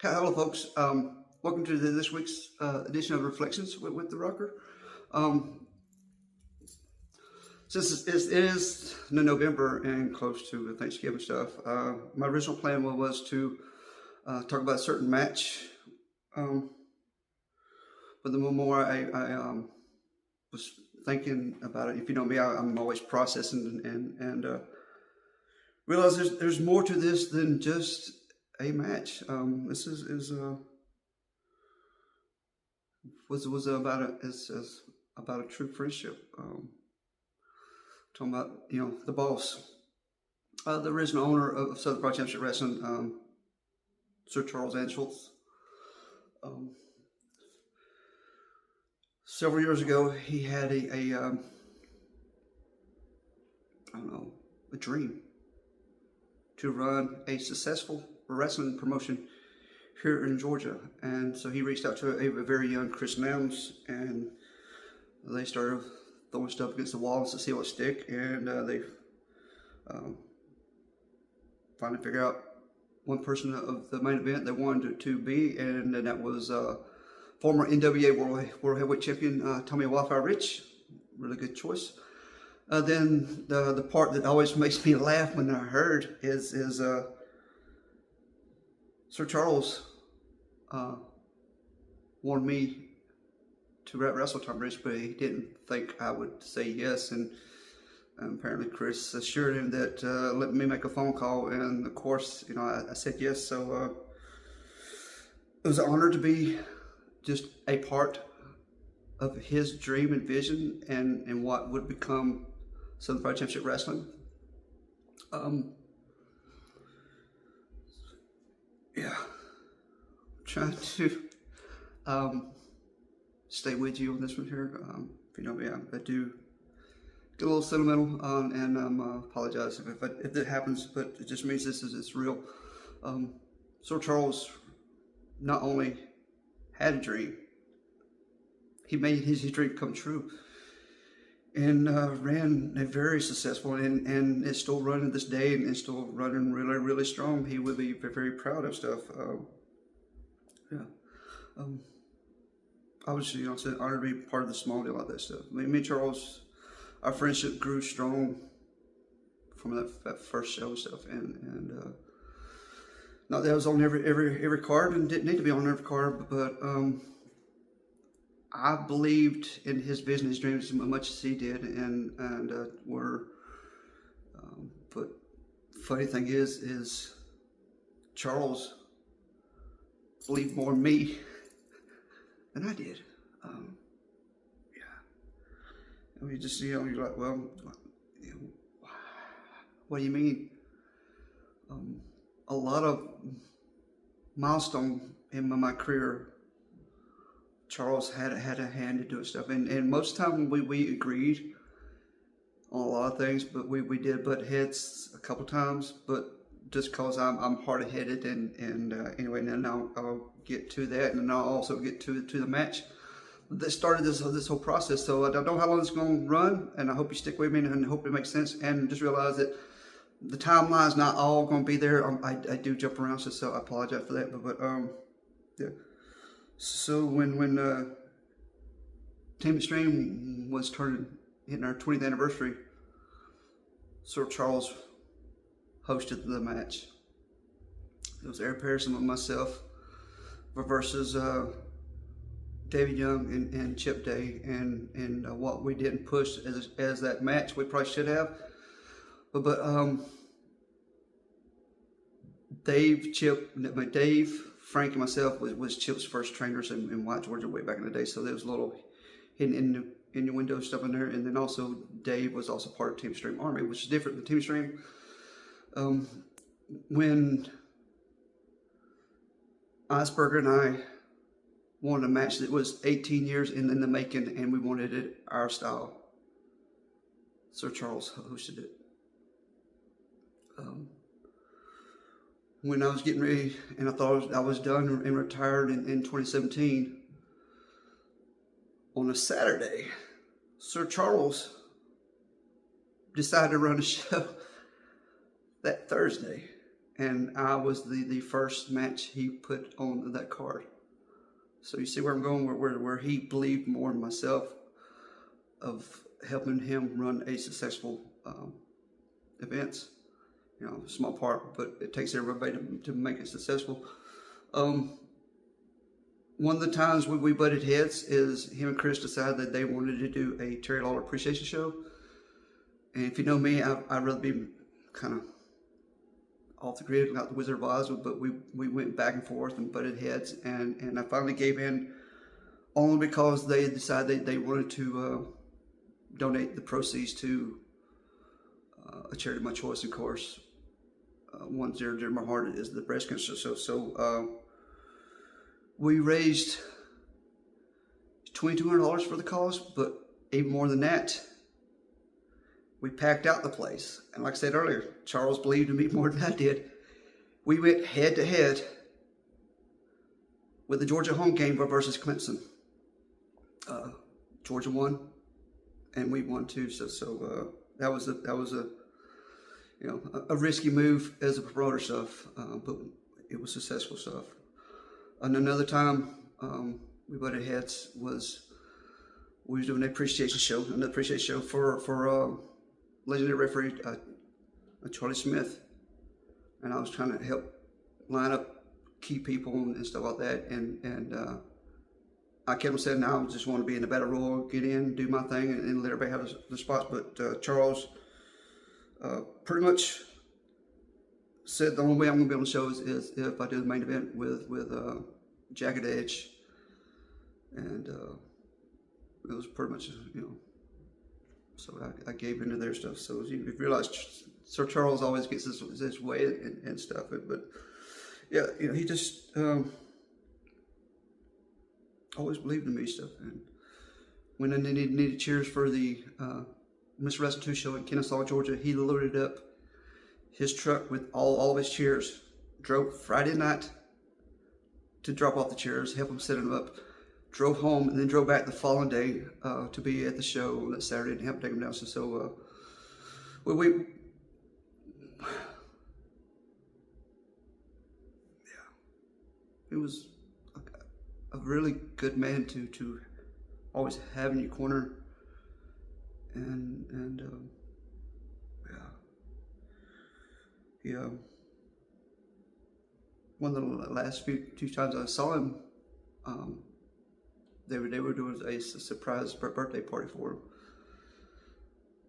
Hello, folks. Welcome to this week's edition of Reflections with the Rwtr. Um, since it is November and close to the Thanksgiving stuff, my original plan was to talk about a certain match. Um, but the more I was thinking about it, if you know me, I'm always processing and realize there's more to this than just a match. This is was about as about a true friendship. Talking about the boss, the original owner of Southern Pro Championship Wrestling, Sir Charles Anschutz. Um, Several years ago, he had a I don't know, a dream to run a successful wrestling promotion here in Georgia, and so he reached out to a very young Chris Nelms, and they started throwing stuff against the walls to see what stick, and they um, finally figured out one person of the main event they wanted to be, and that was former NWA World Heavyweight Champion Tommy Wildfire Rich. Really good choice. Then the part that always makes me laugh when I heard is Sir Charles wanted me to wrestle Tom Rich, but he didn't think I would say yes, and apparently Chris assured him that let me make a phone call, and of course, I said yes. So it was an honor to be just a part of his dream and vision, and what would become Southern Pro Championship Wrestling. Yeah, trying to stay with you on this one here. If you know me, I do get a little sentimental, and apologize if that happens, but it just means it's real. Sir Charles not only had a dream, he made his dream come true, and ran a very successful, and it's still running this day, and it's still running really, really strong. He would be very proud of stuff. Yeah. I was, said honored to be part of the small deal like that stuff. Me and Charles, our friendship grew strong from that first show and stuff, and not that I was on every card and didn't need to be on every card, but I believed in his vision, his dreams as much as he did, and were. But funny thing is Charles believed more in me than I did. Yeah, and we just you're like, well, what do you mean? A lot of milestone in my career, Charles had a hand to do stuff, and most of the time we agreed on a lot of things, but we did butt heads a couple times, but just cause I'm hard headed, and anyway, and then I'll get to that, and then I'll also get to the match that started this whole process. So I don't know how long it's going to run, and I hope you stick with me, and I hope it makes sense, and just realize that the timeline's not all going to be there. I do jump around, so I apologize for that, but yeah. So when Team Extreme was hitting our 20th anniversary, Sir Charles hosted the match. It was Eric Pearson and myself versus David Young and Chip Day, and what we didn't push as that match we probably should have, but Dave, Frank, and myself was Chip's first trainers in White, Georgia, way back in the day. So there was a little hidden innuendo stuff in there, and then also Dave was also part of Team Extreme Army, which is different than Team Extreme. When Iceberger and I wanted a match that was 18 years in the making, and we wanted it our style, Sir Charles hosted it. When I was getting ready, and I thought I was done and retired in 2017, on a Saturday, Sir Charles decided to run a show that Thursday. and I was the first match he put on that card. So you see where I'm going, where he believed more in myself of helping him run a successful events. You know, small part, but it takes everybody to make it successful. One of the times we butted heads is him and Chris decided that they wanted to do a Terry Lawler appreciation show. And if you know me, I'd rather be kind of off the grid, not the Wizard of Oz, but we went back and forth and butted heads, and I finally gave in only because they decided they wanted to donate the proceeds to a charity of my choice, of course. One dear to my heart is the breast cancer. So we raised $2,200 for the cause, but even more than that, we packed out the place. And like I said earlier, Charles believed in me more than I did. We went head to head with the Georgia home game versus Clemson. Georgia won, and we won too. So that was a you know, a risky move as a promoter stuff, but it was successful stuff. And another time we butted heads was we was doing an appreciation show, for legendary referee Charlie Smith, and I was trying to help line up key people and stuff like that, and I kept on saying, "No, I just want to be in the battle royal, get in, do my thing, and let everybody have the spots." But Charles pretty much said the only way I'm going to be on the show is if I do the main event with Jagged Edge, and it was pretty much, you know, so I gave into their stuff. So you realize Sir Charles always gets his way and stuff, but yeah, you know, he just always believed in me stuff. And when I needed cheers for the Mr. Wrestling 2 show in Kennesaw, Georgia, he loaded up his truck with all of his chairs, drove Friday night to drop off the chairs, help him set them up, drove home, and then drove back the following day to be at the show that Saturday and help take them down. So yeah, he was a really good man to always have in your corner. And yeah, one of the last few times I saw him, they were doing a surprise birthday party for him,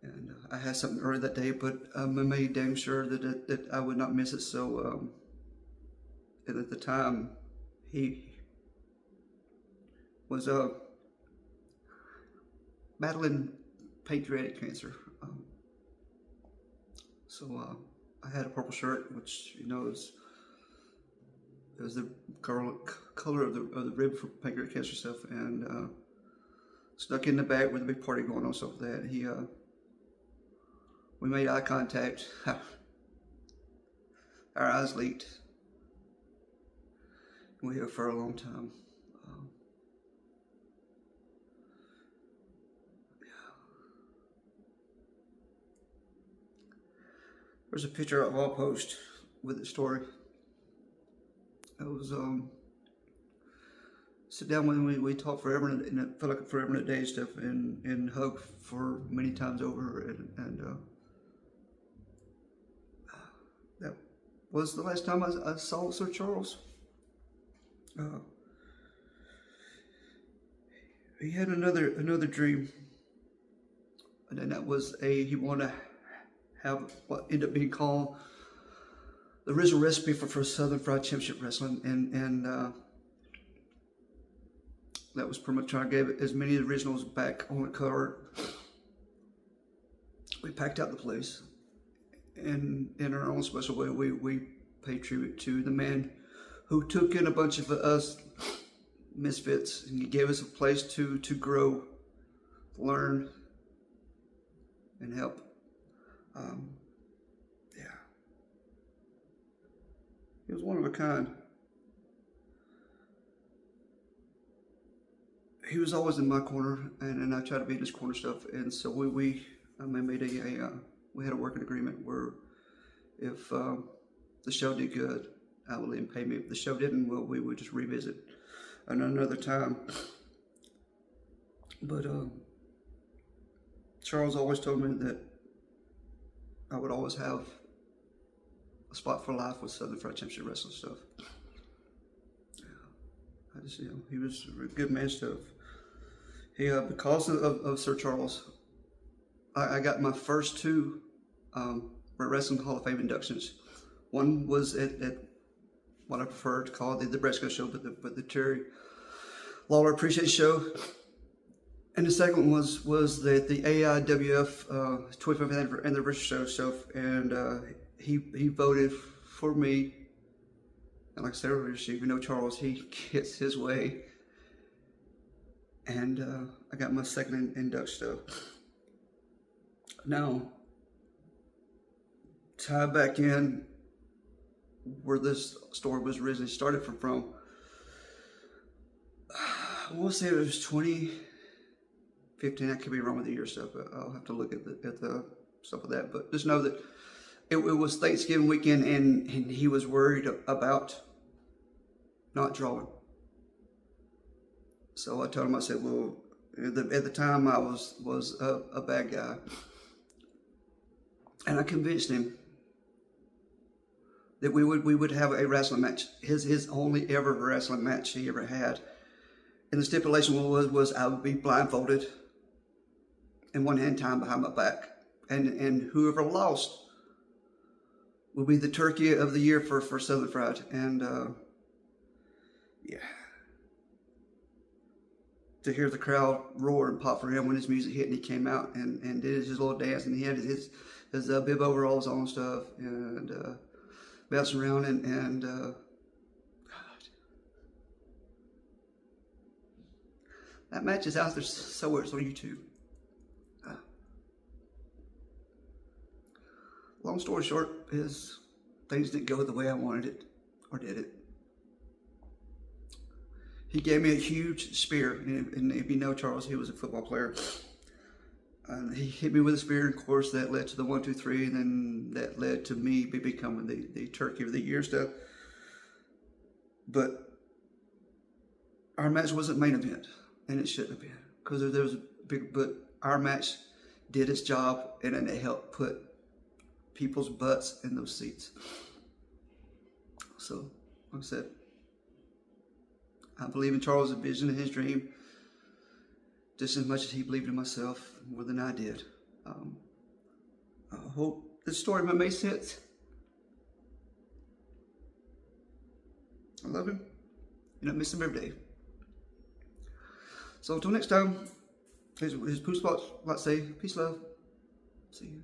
and I had something early that day, but I made damn sure that I would not miss it. So and at the time he was battling pancreatic cancer. So I had a purple shirt, which, you know, is the color of the rib for pancreatic cancer stuff, and snuck in the back with a big party going on. So for that, we made eye contact. Our eyes leaked. We were here for a long time. There's a picture I'll post with the story. I was sit down when we talked forever, and it felt like forever and a day stuff, and hug for many times over, and that was the last time I saw Sir Charles. He had another dream, and then that was he wanted to have what ended up being called the original recipe for Southern Fried Championship Wrestling, and that was pretty much trying to get as many originals back on the card. We packed out the place, and in our own special way, we paid tribute to the man who took in a bunch of us misfits, and he gave us a place to grow, learn, and help. Yeah, he was one of a kind. He was always in my corner, and I tried to be in his corner stuff. And so we made we had a working agreement where if the the show did good, I will even pay me. If the show didn't, well, we would just revisit another time. But Charles always told me that I would always have a spot for life with Southern Fried Championship Wrestling stuff. I just, he was a good man stuff. He, because of Sir Charles, I got my first two Wrestling Hall of Fame inductions. One was at what I prefer to call the Bresco show, but the Terry Lawler Appreciation Show. And the second one was the AIWF 25th anniversary show, and he voted for me. And like I said earlier, if you know Charles, he gets his way. And I got my second induction stuff. Now, tie back in where this story was originally started from. I want to say it was 2015. I could be wrong with the year stuff, but I'll have to look at the stuff of that. But just know that it was Thanksgiving weekend, and he was worried about not drawing. So I told him, I said, well, at the time I was a bad guy. And I convinced him that we would have a wrestling match. His only ever wrestling match he ever had. And the stipulation was I would be blindfolded and one hand tied behind my back. And whoever lost would be the turkey of the year for Southern Fried. And yeah. To hear the crowd roar and pop for him when his music hit and he came out and did his little dance, and he had his bib overalls on and stuff, and bouncing around, and God. That match is out there somewhere. It's on YouTube. Long story short is things didn't go the way I wanted it, or did it. He gave me a huge spear, and if you know Charles, he was a football player. He hit me with a spear, and of course that led to the 1, 2, 3, and then that led to me becoming the turkey of the year stuff. But our match wasn't main event, and it shouldn't have been, because there was a big. But our match did its job, and then it helped put people's butts in those seats. So, like I said, I believe in Charles' vision and his dream just as much as he believed in myself, more than I did. I hope this story made sense. I love him, and I miss him every day. So until next time, here's Pooh Spots. Like to say, peace, love. See you.